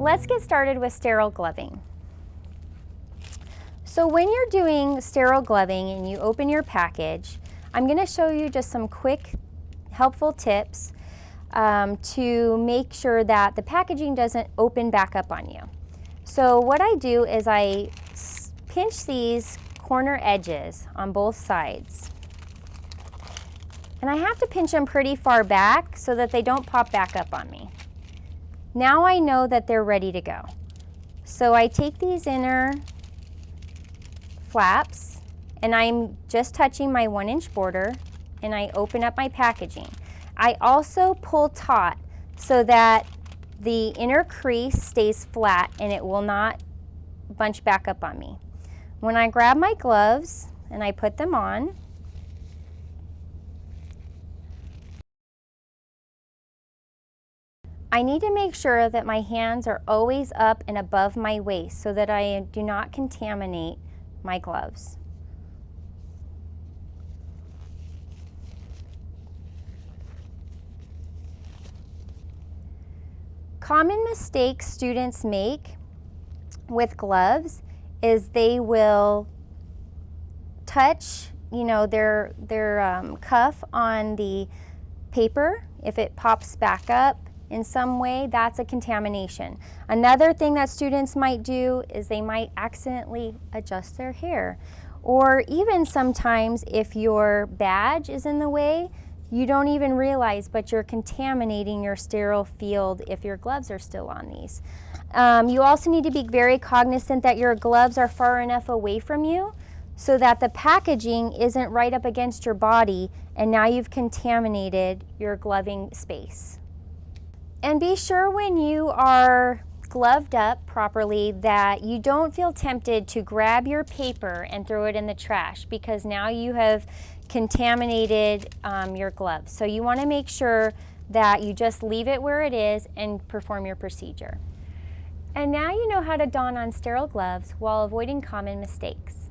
Let's get started with sterile gloving. So when you're doing sterile gloving and you open your package, I'm going to show you just some quick, helpful tips to make sure that the packaging doesn't open back up on you. So what I do is I pinch these corner edges on both sides. And I have to pinch them pretty far back so that they don't pop back up on me. Now I know that they're ready to go. So I take these inner flaps and I'm just touching my 1-inch border and I open up my packaging. I also pull taut so that the inner crease stays flat and it will not bunch back up on me. When I grab my gloves and I put them on, I need to make sure that my hands are always up and above my waist so that I do not contaminate my gloves. Common mistakes students make with gloves is they will touch, their cuff on the paper. If it pops back up in some way, that's a contamination. Another thing that students might do is they might accidentally adjust their hair. Or even sometimes if your badge is in the way, you don't even realize, but you're contaminating your sterile field if your gloves are still on these. You also need to be very cognizant that your gloves are far enough away from you so that the packaging isn't right up against your body and now you've contaminated your gloving space. And be sure when you are gloved up properly that you don't feel tempted to grab your paper and throw it in the trash because now you have contaminated your gloves. So you want to make sure that you just leave it where it is and perform your procedure. And now you know how to don on sterile gloves while avoiding common mistakes.